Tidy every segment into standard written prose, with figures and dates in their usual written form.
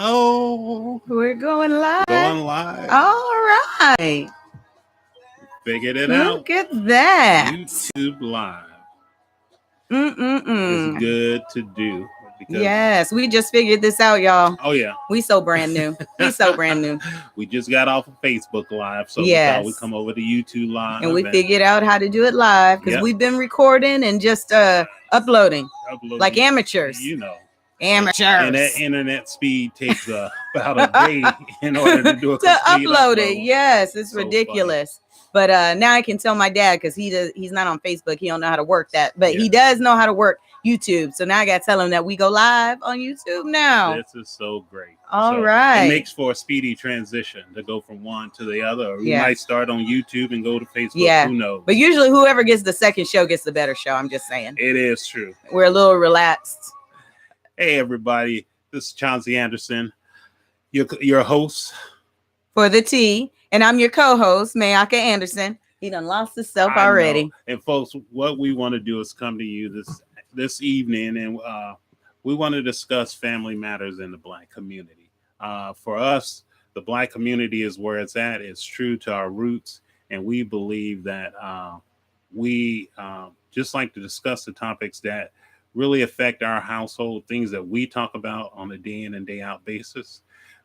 Oh, We're going live. going live. All right. Figured it Look out. at that. YouTube Live Mm-mm-mm. is good to do. Because, Yes, we just figured this out, y'all. Oh, yeah. We so brand new. We so brand new. We just got off of Facebook Live, so Yes. we thought we'd come over to YouTube Live. And we figured out how to do it live because Yep. we've been recording and just uploading like amateurs. You know. Amateurs. And that internet speed takes about a day in order to do a to complete upload it. Yes, it's So ridiculous. But now I can tell my dad because he's not on Facebook. He don't know how to work that, but he does know how to work YouTube. So now I got to tell him that we go live on YouTube now. This is so great. All right. It makes for a speedy transition to go from one to the other. Or we might start on YouTube and go to Facebook. Yeah. Who knows? But usually whoever gets the second show gets the better show. I'm just saying. It is true. We're a little relaxed. Hey, everybody. This is Chauncey Anderson, your host. For the T. And I'm your co-host, Mayaka Anderson. He done lost himself already. And folks, what we want to do is come to you this evening, and we want to discuss family matters in the Black community. For us, the Black community is where it's at. It's true to our roots, and we believe that we just like to discuss the topics that really affect our household, things that we talk about on a day in and day out basis.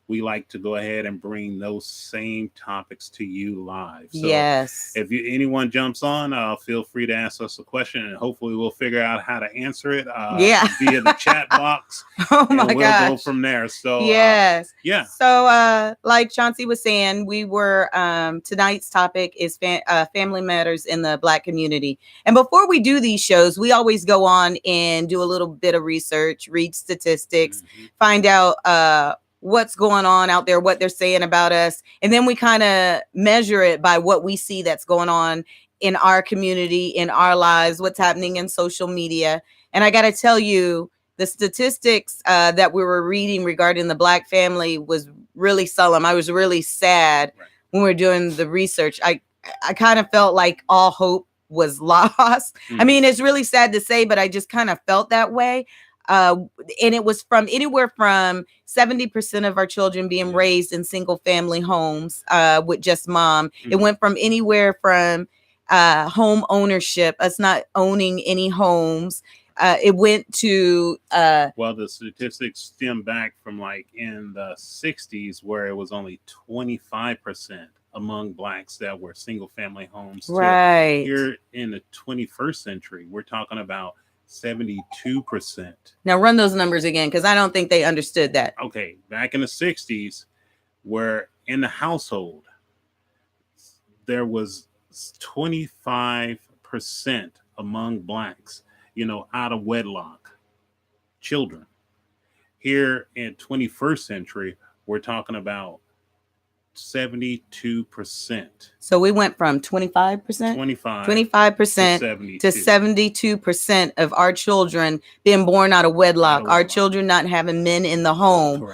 We like to go ahead and bring those same topics to you live. So yes. If anyone jumps on, feel free to ask us a question, and hopefully we'll figure out how to answer it via the chat box. Oh my gosh. We'll go from there. So yes. Yeah. So like Chauncey was saying, we were tonight's topic is family matters in the Black community. And before we do these shows, we always go on and do a little bit of research, read statistics, find out what's going on out there, what they're saying about us. And then we kind of measure it by what we see that's going on in our community, in our lives, what's happening in social media. And I got to tell you, the statistics that we were reading regarding the Black family was really solemn. I was really sad when we were doing the research. I kind of felt like all hope was lost. I mean, it's really sad to say, but I just kind of felt that way. And it was from anywhere from 70% of our children being raised in single family homes with just mom. It went from anywhere from home ownership, us not owning any homes. It went to well, the statistics stem back from like in the 60s, where it was only 25% among Blacks that were single family homes. Right. Here in the 21st century, we're talking about 72%. Now run those numbers again, because I don't think they understood that. Okay, back in the 60s, where in the household there was 25% among Blacks, out of wedlock children. Here in 21st century, we're talking about 72%. So we went from 25% to 72% of our children being born out of wedlock, our children not having men in the home,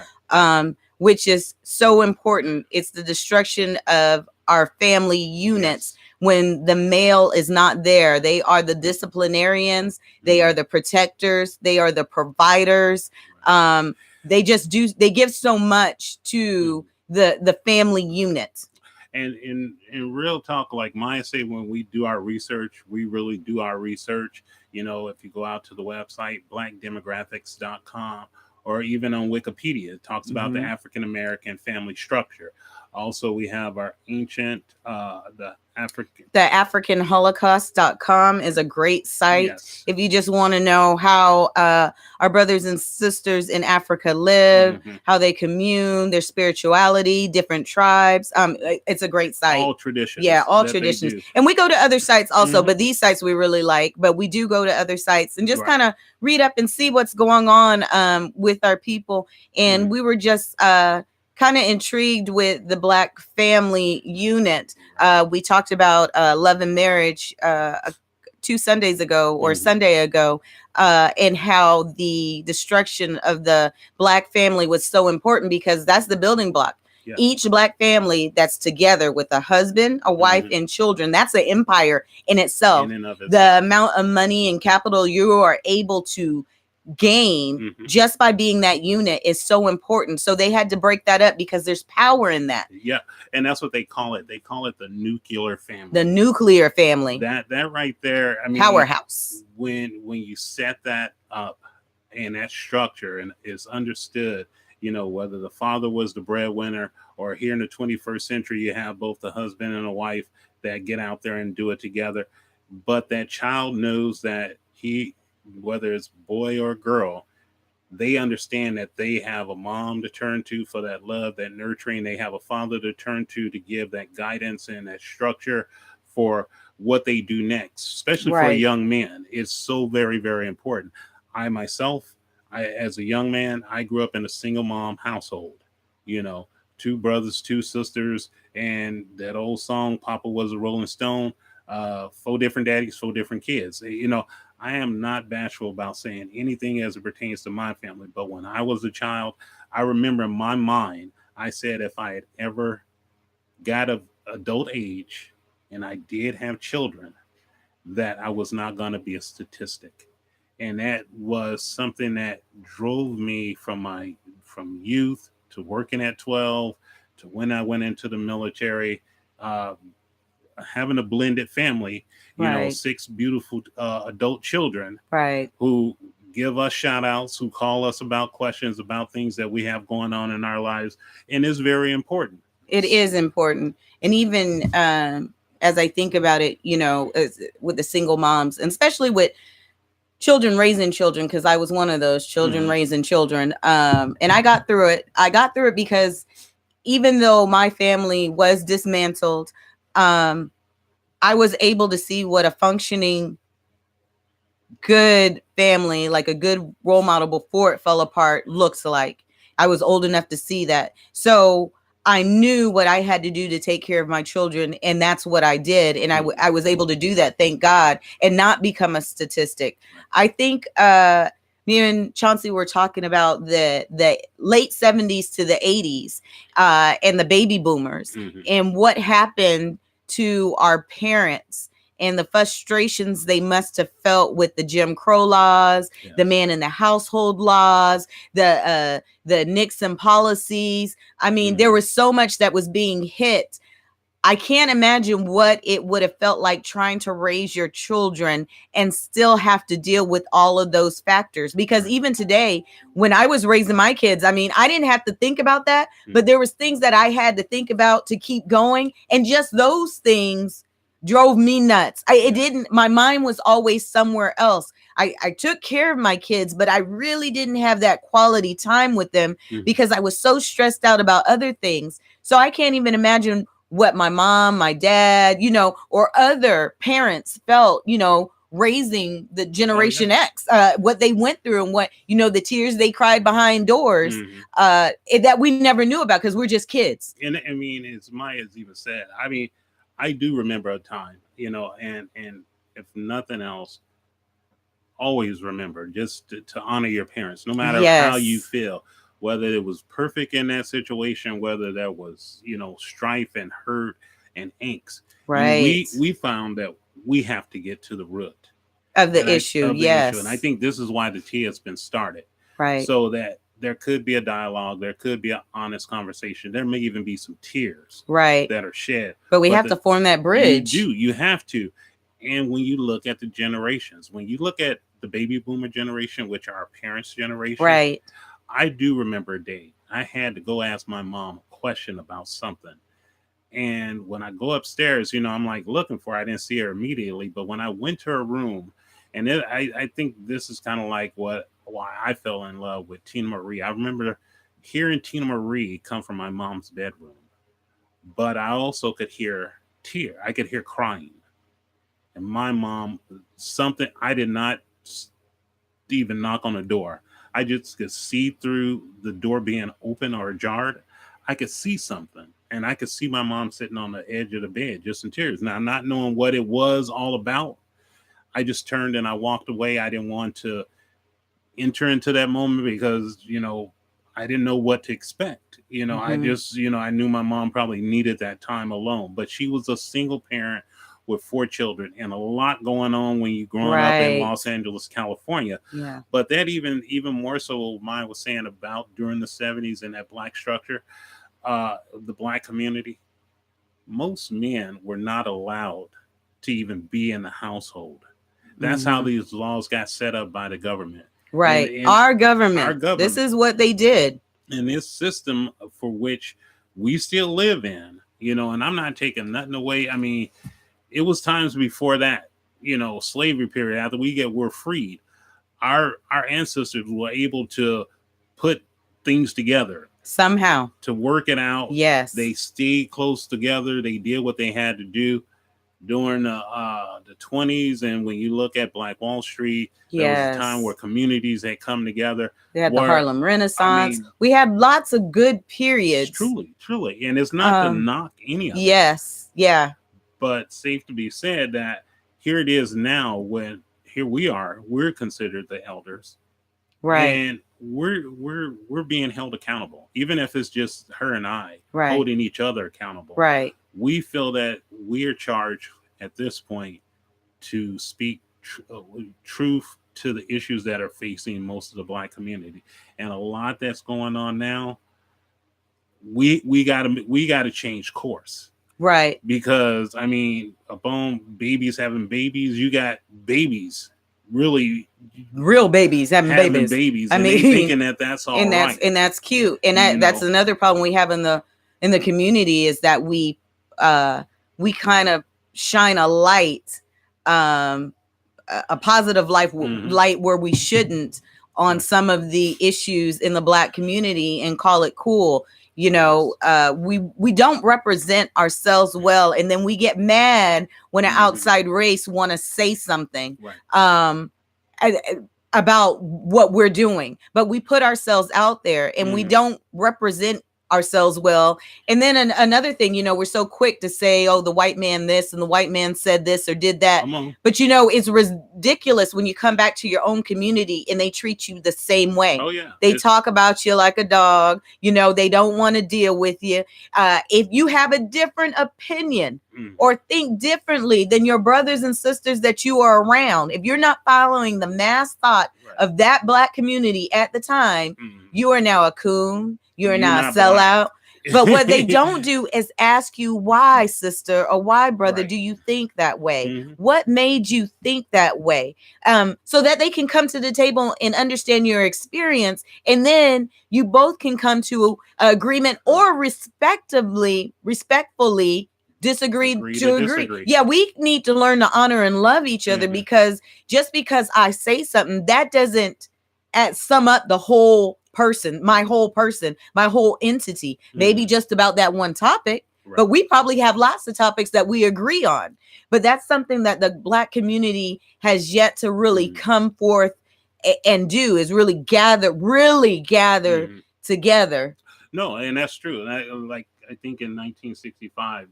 which is so important. It's the destruction of our family units. When the male is not there, they are the disciplinarians, they are the protectors, they are the providers. They give so much to the family unit. And in real talk, like Maya said, when we do our research, we really do our research. If you go out to the website, blackdemographics.com, or even on Wikipedia, it talks about the African American family structure. Also, we have our ancient, the AfricanHolocaust.com is a great site. Yes. If you just want to know how our brothers and sisters in Africa live, how they commune, their spirituality, different tribes. It's a great site. All traditions. Yeah, all traditions. And we go to other sites also, but these sites we really like. But we do go to other sites and just kind of read up and see what's going on with our people. And we were just kind of intrigued with the Black family unit. We talked about love and marriage 2 Sundays ago or Sunday ago, and how the destruction of the Black family was so important because that's the building block. Yeah. Each Black family that's together with a husband, a wife, and children, that's an empire in itself. The amount of money and capital you are able to gain just by being that unit is so important. So they had to break that up because there's power in that. Yeah, and that's what they call it. They call it the nuclear family. The nuclear family. That right there. I mean, powerhouse. When you set that up and that structure and is understood, you know, whether the father was the breadwinner or here in the 21st century, you have both the husband and a wife that get out there and do it together. But that child knows that whether it's boy or girl, they understand that they have a mom to turn to for that love, that nurturing. They have a father to turn to give that guidance and that structure for what they do next, especially for young men. It's so very, very important. I myself, as a young man, I grew up in a single mom household, you know, 2 brothers, 2 sisters, and that old song, Papa was a Rolling Stone, 4 different daddies, 4 different kids. You know, I am not bashful about saying anything as it pertains to my family. But when I was a child, I remember in my mind, I said if I had ever got of adult age and I did have children, that I was not going to be a statistic. And that was something that drove me from youth to working at 12 to when I went into the military, having a blended family, you know, 6 beautiful adult children who give us shout outs, who call us about questions about things that we have going on in our lives. And it's very important. It is important. And even as I think about it, you know, with the single moms, and especially with children raising children, because I was one of those children raising children. And I got through it. I got through it because even though my family was dismantled, I was able to see what a functioning, good family, like a good role model before it fell apart, looks like. I was old enough to see that. So I knew what I had to do to take care of my children, and that's what I did. And I was able to do that, thank God, and not become a statistic. I think me and Chauncey were talking about the late 70s to the 80s and the baby boomers and what happened to our parents and the frustrations they must have felt with the Jim Crow laws, the man in the household laws, the Nixon policies. I mean, there was so much that was being hit. I can't imagine what it would have felt like trying to raise your children and still have to deal with all of those factors. Because even today, when I was raising my kids, I mean, I didn't have to think about that, but there was things that I had to think about to keep going. And just those things drove me nuts. My mind was always somewhere else. I took care of my kids, but I really didn't have that quality time with them because I was so stressed out about other things. So I can't even imagine what my mom, my dad, you know, or other parents felt, you know, raising the Generation X, what they went through and what, you know, the tears they cried behind doors that we never knew about because we're just kids. And I mean, as Maya's even said, I mean, I do remember a time, you know, and if nothing else, always remember just to honor your parents, no matter how you feel, whether it was perfect in that situation, whether there was, you know, strife and hurt and angst. We found that we have to get to the root of the issue. And I think this is why the tea has been started. So that there could be a dialogue, there could be an honest conversation. There may even be some tears that are shed. But we have to form that bridge. You have to. And when you look at the generations, when you look at the baby boomer generation, which are our parents' generation, I do remember a day I had to go ask my mom a question about something. And when I go upstairs, you know, I'm like looking for her. I didn't see her immediately. But when I went to her room, and I think this is kind of like why I fell in love with Tina Marie. I remember hearing Tina Marie come from my mom's bedroom. But I also could hear I could hear crying. And my mom, something, I did not even knock on the door. I just could see through the door being open or jarred. I could see something. And I could see my mom sitting on the edge of the bed, just in tears. Now, not knowing what it was all about, I just turned and I walked away. I didn't want to enter into that moment because, you know, I didn't know what to expect. You know, I just, you know, I knew my mom probably needed that time alone. But she was a single parent with 4 children, and a lot going on when you're growing up in Right. Los Angeles, California. Yeah. But that even more so, what mine was saying about during the 70s and that black structure, the black community, most men were not allowed to even be in the household. That's how Mhm. these laws got set up by the government. Right. And Our our government. This government, is what they did. in this system for which we still live in, and I'm not taking nothing away. I mean, it was times before that, slavery period, after we're freed, our ancestors were able to put things together, Somehow. to work it out. Yes. They stayed close together. They did what they had to do during the 20s. And when you look at Black Wall Street, there was a time where Yes. communities had come together. They had the where, Harlem Renaissance. I mean, We had lots of good periods. truly. And it's not to knock any of it. Yes. Yeah. But safe to be said that here it is now, when here we're considered the elders. Right. And we're being held accountable, even if it's just her and I Right. holding each other accountable. Right. We feel that we're charged at this point to speak truth to the issues that are facing most of the black community, and a lot that's going on now. We gotta change course. Right. Because I mean, upon babies having babies, you got babies really real babies having babies. I And mean, they thinking that that's all and right. that's cute. And that's another problem we have in the community, is that we kind of shine a light, a positive light where we shouldn't, on some of the issues in the black community, and call it cool. We don't represent ourselves well, and then we get mad when an outside race want to say something about what we're doing, but we put ourselves out there and we don't represent ourselves well. And then another thing, we're so quick to say, oh, the white man this and the white man said this or did that. But it's ridiculous when you come back to your own community and they treat you the same way. Oh yeah, they talk about you like a dog. They don't want to deal with you. If you have a different opinion or think differently than your brothers and sisters that you are around, if you're not following the mass thought of that black community at the time, you are now a coon. You're not a sellout. But what they don't do is ask you, why, sister, or why, brother, do you think that way? What made you think that way? So that they can come to the table and understand your experience. And then you both can come to an agreement, or respectfully disagree to agree. Yeah, we need to learn to honor and love each other, because just because I say something, that doesn't sum up the whole person, my whole entity. Maybe just about that one topic, but we probably have lots of topics that we agree on. But that's something that the black community has yet to really come forth and do, is really gather together. No, and that's true. I think in 1965,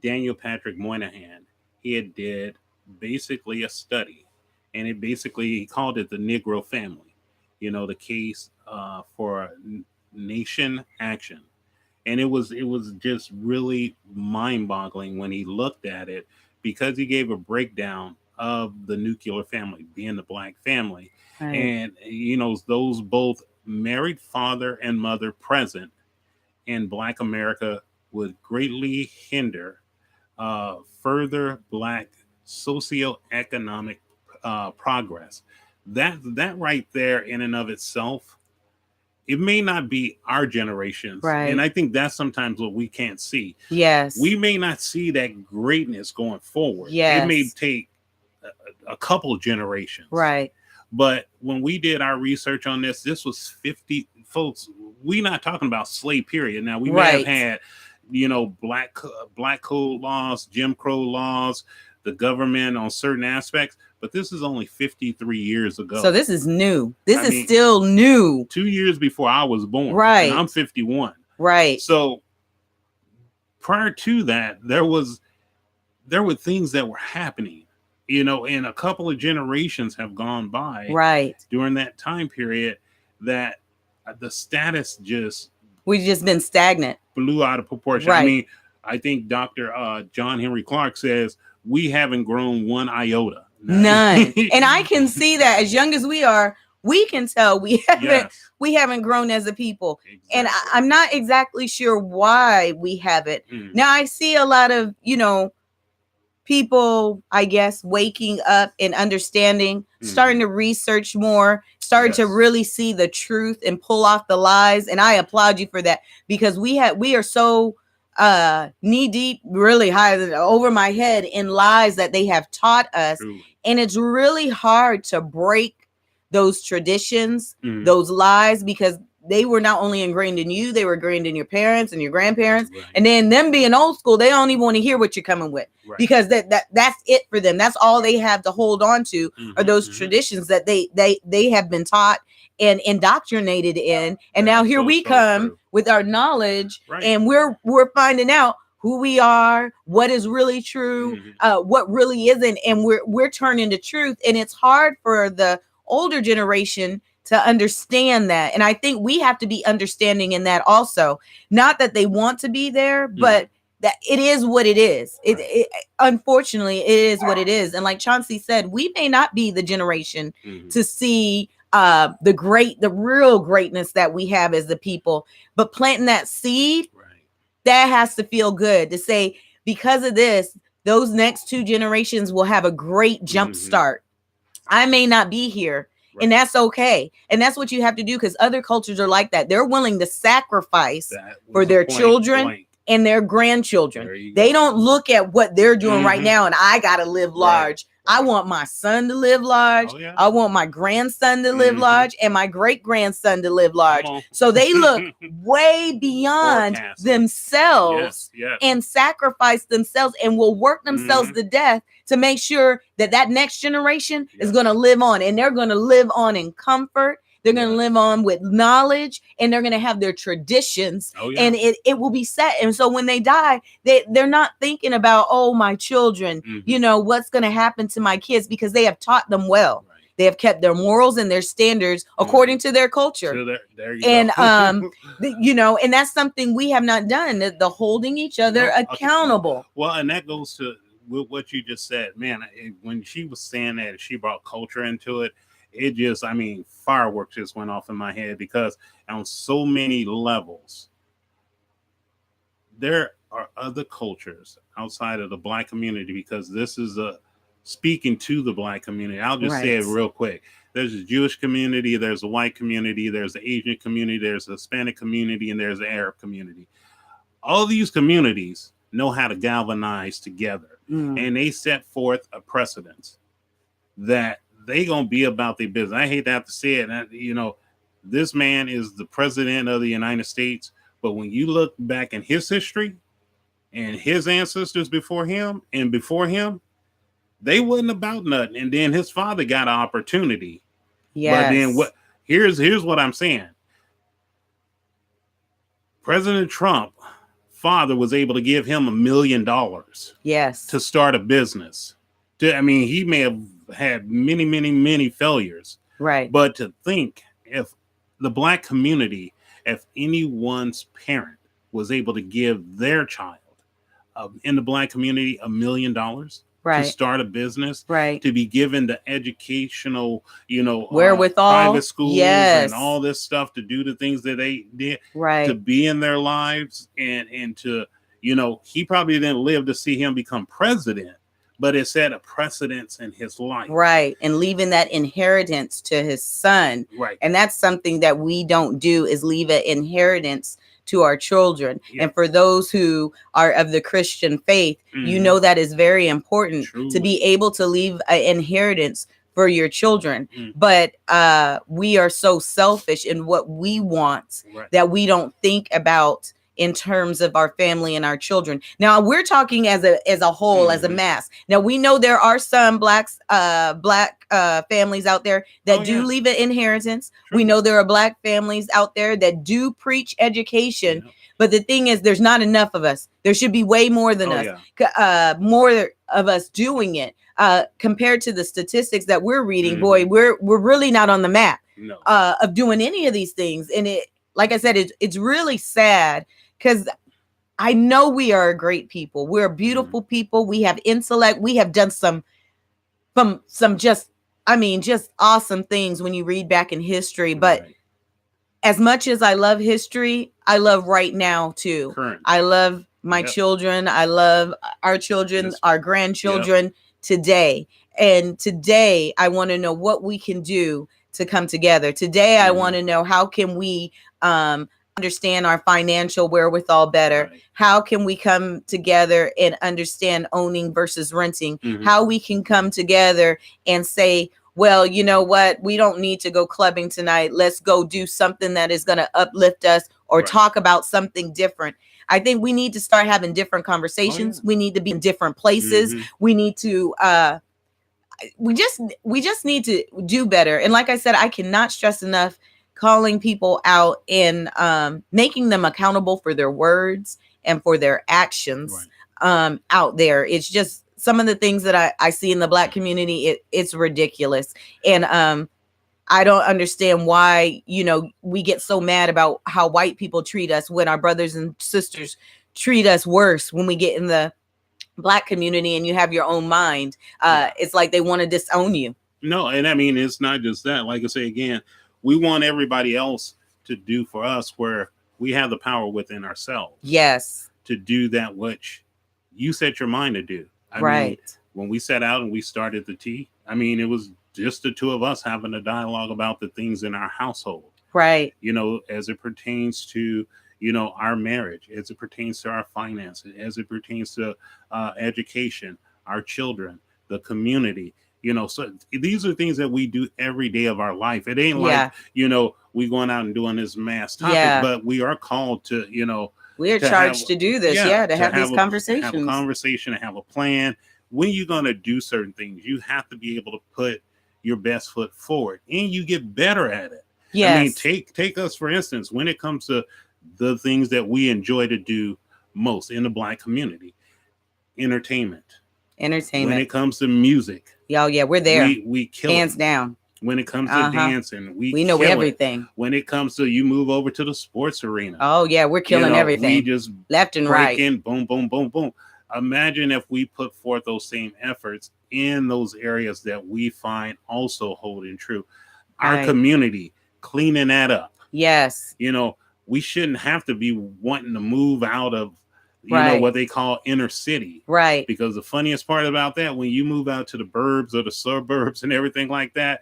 Daniel Patrick Moynihan, he did basically a study, and he called it the Negro Family. The case for nation action. And it was just really mind-boggling when he looked at it, because he gave a breakdown of the nuclear family, being the black family. Right. And, those both married father and mother present in black America would greatly hinder further black socioeconomic progress. That right there in and of itself, it may not be our generations. Right. And I think that's sometimes what we can't see. Yes. We may not see that greatness going forward. Yes. It may take a couple of generations. Right. But when we did our research on this was 50 folks. We're not talking about slave period. Now, we may have had, black code laws, Jim Crow laws, the government on certain aspects, but this is only 53 years ago. So this is new. This is still new. 2 years before I was born. Right. And I'm 51. Right. So prior to that, there were things that were happening, and a couple of generations have gone by. Right. During that time period, that the status we've just been stagnant. Blew out of proportion. Right. I mean, I think Dr. John Henry Clark says we haven't grown one iota. None. And I can see that as young as we are, we can tell Yes, we haven't grown as a people. exactly. And I'm not exactly sure why we haven't. Mm. Now I see a lot of, people, I guess, waking up and understanding, starting to research more, starting to Yes. really see the truth and pull off the lies. And I applaud you for that, because we are so knee deep, really high over my head in lies that they have taught us. Truly. And it's really hard to break those traditions, Mhm. those lies, because they were not only ingrained in you, they were ingrained in your parents and your grandparents. Right. And then them being old school, they don't even want to hear what you're coming with, Right. because that's it for them. That's all they have to hold on to are those traditions that they have been taught and indoctrinated in. And now here we come with our knowledge, Right. and we're finding out who we are, what is really true, what really isn't, and we're turning to truth. And it's hard for the older generation to understand that. And I think we have to be understanding in that also. Not that they want to be there, but that it is what it is. It unfortunately, it is what it is. And like Chauncey said, we may not be the generation to see the real greatness that we have as the people, but planting that seed, that has to feel good to say, because of this, those next two generations will have a great jump start. I may not be here, and that's okay. And that's what you have to do, because other cultures are like that. They're willing to sacrifice for their children and their grandchildren. They don't look at what they're doing right now and I got to live large. I want my son to live large. I want my grandson to live large, and my great grandson to live large. So they look way beyond themselves and sacrifice themselves and will work themselves to death to make sure that next generation is going to live on, and they're going to live on in comfort. They're going to live on with knowledge, and they're going to have their traditions, and it will be set. And so when they die, they're not thinking about, oh, my children, what's going to happen to my kids, because they have taught them well. They have kept their morals and their standards according to their culture. So there you and, go. And that's something we have not done, the holding each other accountable. Well, and that goes to what you just said, man. When she was saying that, she brought culture into it. It just, fireworks just went off in my head, because on so many levels, there are other cultures outside of the Black community, because this is speaking to the Black community. I'll just say it real quick. There's a Jewish community, there's a white community, there's the Asian community, there's the Hispanic community, and there's the Arab community. All these communities know how to galvanize together, and they set forth a precedence that they gonna be about their business. I hate to have to say it. This man is the president of the United States, but when you look back in his history and his ancestors before him, they wasn't about nothing. And then his father got an opportunity. Yes. But then here's what I'm saying. President Trump father was able to give him $1 million. Yes. To start a business. He may have had many, many, many failures. Right. But to think, if the Black community, if anyone's parent was able to give their child in the Black community $1 million to start a business, to be given the educational, wherewithal, private schools and all this stuff to do the things that they did, to be in their lives, and to, he probably didn't live to see him become president, but it set a precedence in his life. Right. And leaving that inheritance to his son. Right. And that's something that we don't do, is leave an inheritance to our children. Yeah. And for those who are of the Christian faith, that is very important. Truly. To be able to leave an inheritance for your children. But we are so selfish in what we want that we don't think about in terms of our family and our children. Now we're talking as a whole, as a mass. Now we know there are some black families out there that do leave an inheritance. True. We know there are Black families out there that do preach education. Yeah. But the thing is, there's not enough of us. There should be way more than us. Yeah. More of us doing it. Compared to the statistics that we're reading, boy, we're really not on the map of doing any of these things. And it, like I said, it's really sad, because I know we are a great people. We're a beautiful people. We have intellect. We have done some just, I mean, just awesome things when you read back in history. But Right. as much as I love history, I love right now too. Current. I love my Yep. children. I love our children, Yes. our grandchildren today. And today I want to know what we can do to come together. Today I want to know how can we understand our financial wherewithal better. Right. How can we come together and understand owning versus renting? How we can come together and say, well, you know what? We don't need to go clubbing tonight. Let's go do something that is going to uplift us or Right. talk about something different. I think we need to start having different conversations. Oh, yeah. We need to be in different places. We need to we just need to do better. And like I said, I cannot stress enough calling people out and making them accountable for their words and for their actions out there. It's just some of the things that I see in the Black community. It's ridiculous. And I don't understand why, you know, we get so mad about how white people treat us when our brothers and sisters treat us worse when we get in the Black community and you have your own mind. It's like they want to disown you. No, and I mean, it's not just that. Like I say again, we want everybody else to do for us where we have the power within ourselves. Yes. To do that which you set your mind to do. I mean, when we set out and we started the tea, I mean, it was just the two of us having a dialogue about the things in our household. Right. You know, as it pertains to, you know, our marriage, as it pertains to our finances, as it pertains to education, our children, the community. You know, so these are things that we do every day of our life. It ain't like, you know, we going out and doing this mass topic, but we are called to, you know, we are charged to do this. To have these conversations. Have a conversation and have a plan. When you're going to do certain things, you have to be able to put your best foot forward and you get better at it. Yes. I mean, take us, for instance, when it comes to the things that we enjoy to do most in the Black community, entertainment. When it comes to music. Yeah, we're there. We kill hands it. down. When it comes to dancing, we know everything. When it comes to you move over to the sports arena. Oh yeah, we're killing everything. We just left and right. Boom, boom, boom, boom. Imagine if we put forth those same efforts in those areas that we find also holding true. Our community, cleaning that up. Yes. You know, we shouldn't have to be wanting to move out of you know what they call inner city, right? Because the funniest part about that, when you move out to the burbs or the suburbs and everything like that,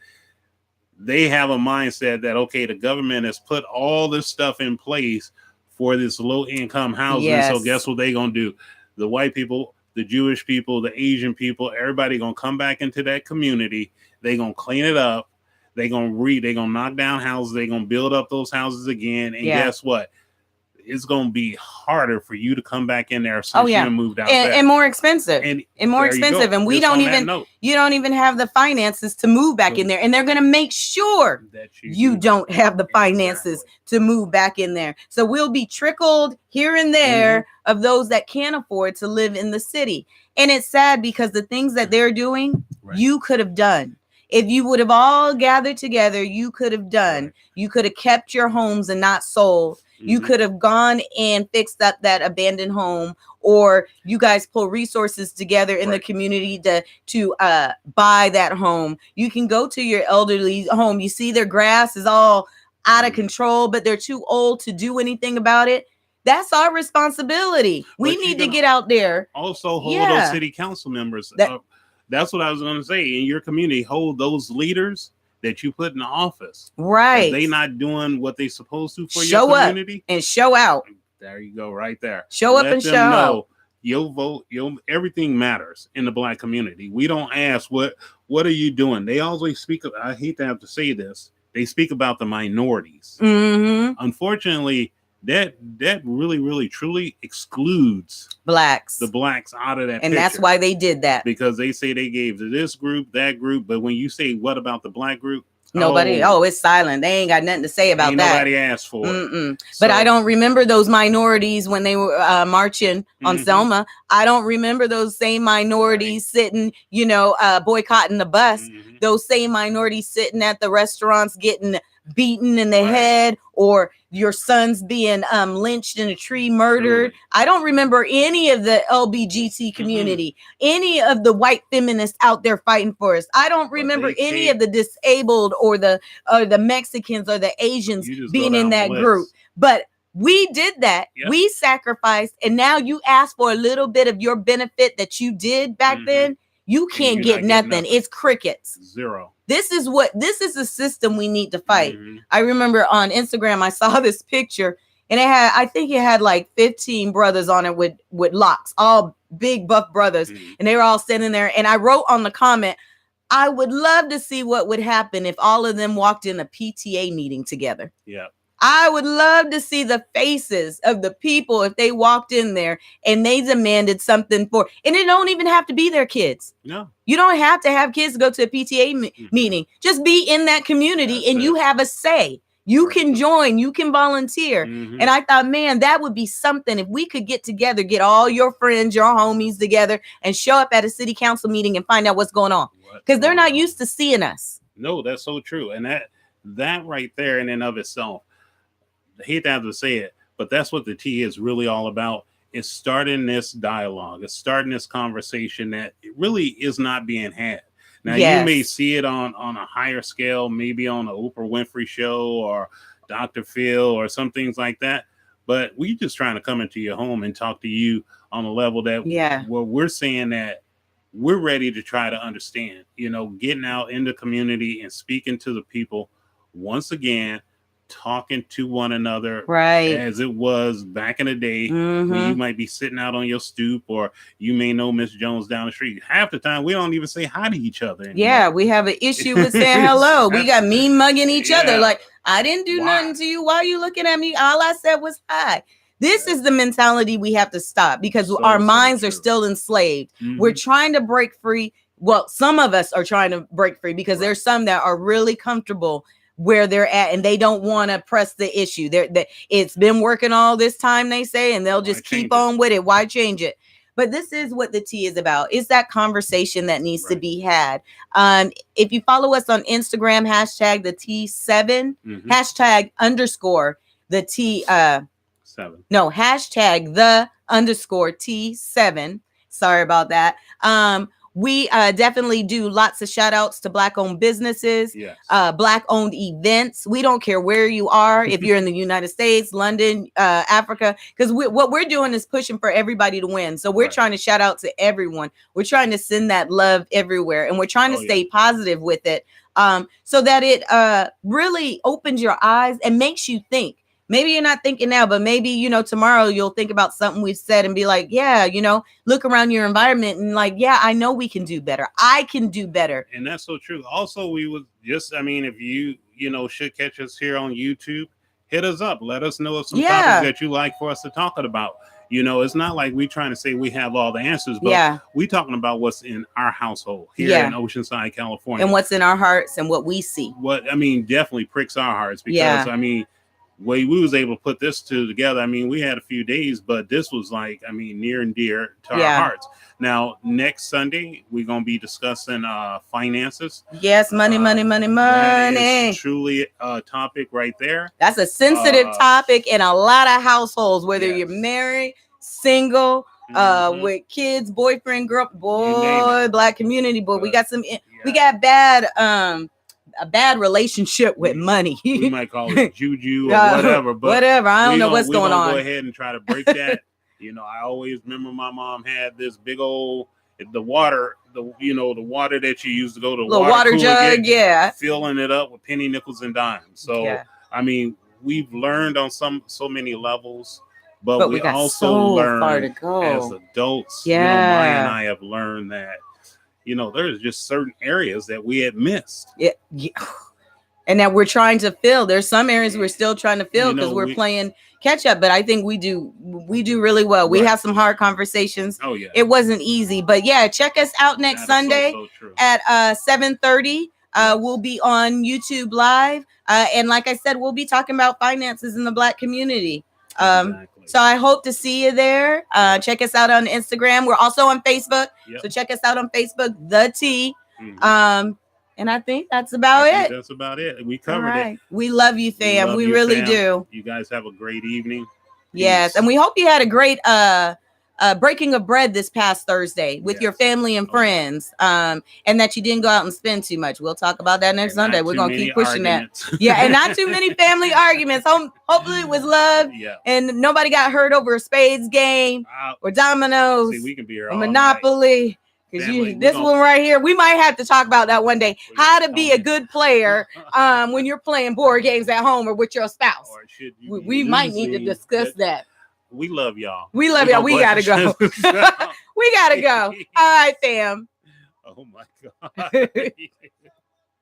they have a mindset that okay, the government has put all this stuff in place for this low income housing. So guess what they gonna do? The white people, the Jewish people, the Asian people, everybody gonna come back into that community. They gonna clean it up. They gonna knock down houses. They gonna build up those houses again. And guess what? It's going to be harder for you to come back in there since you moved out and more expensive and more expensive. And we don't even, you don't even have the finances to move back in there. And they're going to make sure that you don't have the finances to move back in there. So we'll be trickled here and there of those that can't afford to live in the city. And it's sad because the things that they're doing, you could have done. If you would have all gathered together, you could have done. You could have kept your homes and not sold. You could have gone and fixed up that abandoned home, or you guys pull resources together in the community to buy that home. You can go to your elderly home. You see their grass is all out of control, but they're too old to do anything about it. That's our responsibility. We need to get out there. Also hold those city council members. That's what I was going to say. In your community, hold those leaders that you put in the office. Right. They not doing what they supposed to for your community. Up and show out. There you go, right there. Show up and show out. Your vote, everything matters in the Black community. We don't ask what are you doing. They always speak of, I hate to have to say this, they speak about the minorities. Unfortunately, that really, really, truly excludes the blacks out of that and picture. That's why they did that, because they say they gave to this group, that group, but when you say what about the Black group, nobody it's silent. They ain't got nothing to say about that. Nobody asked for it. But I don't remember those minorities when they were marching on Selma. I don't remember those same minorities sitting, boycotting the bus. Those same minorities sitting at the restaurants getting beaten in the head, or your sons being lynched in a tree, murdered. I don't remember any of the LBGT community, any of the white feminists out there fighting for us. I don't remember any of the disabled or the Mexicans or the Asians being in that group. But we did that. Yep. We sacrificed, and now you ask for a little bit of your benefit that you did back then. You can't get nothing. It's crickets. Zero. This is the system we need to fight. I remember on Instagram, I saw this picture, and I think it had like 15 brothers on it with locks, all big buff brothers. And they were all standing there. And I wrote on the comment, I would love to see what would happen if all of them walked in a PTA meeting together. Yeah. I would love to see the faces of the people if they walked in there and they demanded something and it don't even have to be their kids. No, you don't have to have kids go to a PTA meeting. Just be in that community and you have a say. You can join, you can volunteer. And I thought, man, that would be something if we could get together, get all your friends, your homies together and show up at a city council meeting and find out what's going on. Because they're not used to seeing us. No, that's so true. And that right there in and of itself, I hate to have to say it, but that's what the T is really all about. It's starting this dialogue. It's starting this conversation that it really is not being had. Now, you may see it on a higher scale, maybe on an Oprah Winfrey show or Dr. Phil or some things like that. But we just trying to come into your home and talk to you on a level that where we're saying that we're ready to try to understand, getting out in the community and speaking to the people once again, talking to one another, right, as it was back in the day when you might be sitting out on your stoop, or you may know Miss Jones down the street. Half the time we don't even say hi to each other anymore. Yeah, we have an issue with saying hello. We got mean mugging each other like, I didn't do nothing to you. Why are you looking at me? All I said was hi. This is the mentality we have to stop, because our minds are still enslaved. We're trying to break free. Well, some of us are trying to break free, because there's some that are really comfortable where they're at and they don't want to press the issue. It's been working all this time, they say, and they'll just keep on with it. Why change it? But this is what the T is about. It's that conversation that needs to be had. If you follow us on Instagram, hashtag the T7, hashtag _ the T7. No, hashtag the _ T7. Sorry about that. We definitely do lots of shout outs to Black-owned businesses, Black-owned events. We don't care where you are, if you're in the United States, London, Africa, because what we're doing is pushing for everybody to win. So we're trying to shout out to everyone. We're trying to send that love everywhere, and we're trying to stay positive with it, so that it really opens your eyes and makes you think. Maybe you're not thinking now, but maybe, tomorrow you'll think about something we've said and be like, look around your environment and like, I know we can do better. I can do better. And that's so true. Also, we would just, if you, should catch us here on YouTube, hit us up. Let us know of some topics that you like for us to talk about. It's not like we trying to say we have all the answers, but we talking about what's in our household here in Oceanside, California. And what's in our hearts and what we see. Definitely pricks our hearts, because, way we was able to put this together. We had a few days, but this was like, near and dear to our hearts. Now, next Sunday, we're going to be discussing finances. Yes, money. That is truly a topic right there. That's a sensitive topic in a lot of households, whether you're married, single, with kids, boyfriend, girl, boy, Black community, boy. We got we got a bad relationship with money. We might call it juju or whatever, but whatever. I don't know what's going on. Go ahead and try to break that. I always remember my mom had this big old the water that you used to go to the water jug, filling it up with penny, nickels, and dimes. So we've learned on so many levels, but we also learned as adults. Maya and I have learned that there's just certain areas that we had missed. And that we're trying to fill. There's some areas we're still trying to fill because we're playing catch up. But I think we do really well. We have some hard conversations. Oh yeah. It wasn't easy, but check us out next Sunday at 7:30. We'll be on YouTube Live. And like I said, we'll be talking about finances in the Black community. So I hope to see you there. Check us out on Instagram. We're also on Facebook. So check us out on Facebook, The T. And I think that's about I think it. that's about it. We All covered right. it. We love you, fam. love We you, really fam. do. You guys have a great evening. Yes, Peace. and we hope you had a great breaking of bread this past Thursday with your Yes. family and Oh, friends. And that you didn't go out and spend too much. We'll talk about that next And Sunday. not We're too gonna many keep pushing arguments. that. Yeah, and not too many family arguments. Hopefully it was love Yeah. and nobody got hurt over a spades game or dominoes See, we can be here or all Monopoly. Because Family, this one right here, we might have to talk about that one day. We're How gonna to be tone a it. good player when you're playing board games at home or with your spouse. Or should you We be might need to losing discuss that. We love y'all. We love y'all. We gotta go. We gotta go. All right, fam. Oh my God.